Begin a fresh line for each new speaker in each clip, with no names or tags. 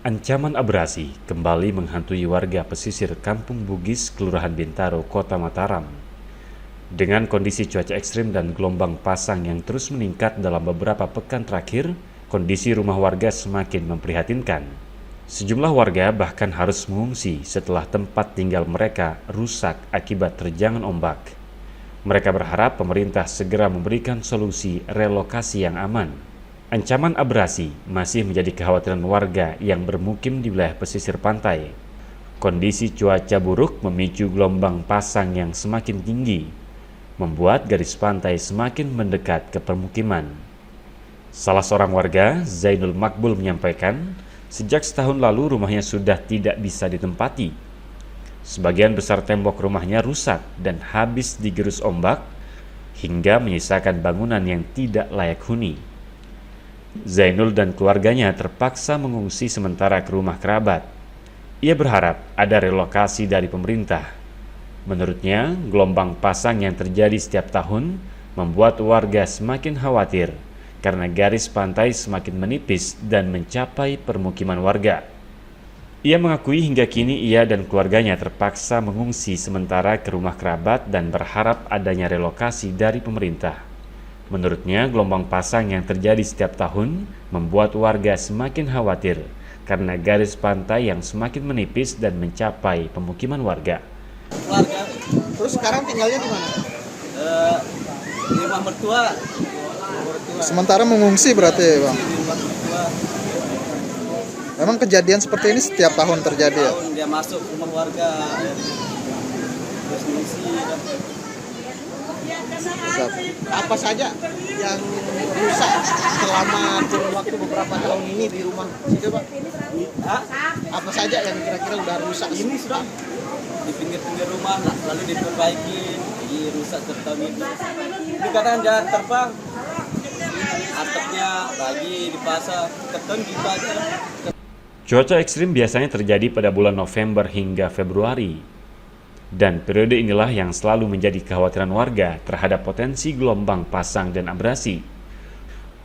Ancaman abrasi kembali menghantui warga pesisir Kampung Bugis, Kelurahan Bintaro, Kota Mataram. Dengan kondisi cuaca ekstrim dan gelombang pasang yang terus meningkat dalam beberapa pekan terakhir, kondisi rumah warga semakin memprihatinkan. Sejumlah warga bahkan harus mengungsi setelah tempat tinggal mereka rusak akibat terjangan ombak. Mereka berharap pemerintah segera memberikan solusi relokasi yang aman. Ancaman abrasi masih menjadi kekhawatiran warga yang bermukim di wilayah pesisir pantai. Kondisi cuaca buruk memicu gelombang pasang yang semakin tinggi, membuat garis pantai semakin mendekat ke permukiman. Salah seorang warga, Zainul Makbul, menyampaikan, sejak setahun lalu rumahnya sudah tidak bisa ditempati. Sebagian besar tembok rumahnya rusak dan habis digerus ombak, hingga menyisakan bangunan yang tidak layak huni. Zainul dan keluarganya terpaksa mengungsi sementara ke rumah kerabat. Ia berharap ada relokasi dari pemerintah. Menurutnya, gelombang pasang yang terjadi setiap tahun membuat warga semakin khawatir karena garis pantai semakin menipis dan mencapai permukiman warga. Ia mengakui hingga kini ia dan keluarganya terpaksa mengungsi sementara ke rumah kerabat dan berharap adanya relokasi dari pemerintah. Menurutnya, gelombang pasang yang terjadi setiap tahun membuat warga semakin khawatir karena garis pantai yang semakin menipis dan mencapai pemukiman warga.
Terus sekarang tinggalnya di mana?
Di rumah mertua.
Sementara mengungsi berarti ya, Bang?
Di rumah mertua.
Memang kejadian seperti ini setiap tahun terjadi ya?
Tahun dia masuk rumah warga. Terus mengungsi.
Apa saja yang rusak selama kurun waktu beberapa tahun ini di rumah situ, Pak? Apa saja yang kira-kira udah rusak?
Ini sudah di pinggir-pinggir rumah lalu diperbaiki, dirusak tertahun ini. Ini kadang jangan terbang. Atapnya bagi dipasang, keton gitu aja.
Cuaca ekstrim biasanya terjadi pada bulan November hingga Februari. Dan periode inilah yang selalu menjadi kekhawatiran warga terhadap potensi gelombang pasang dan abrasi.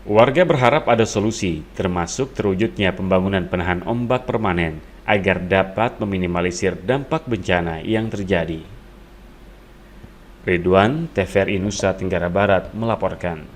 Warga berharap ada solusi, termasuk terwujudnya pembangunan penahan ombak permanen agar dapat meminimalisir dampak bencana yang terjadi. Ridwan, TVRI Nusa Tenggara Barat melaporkan.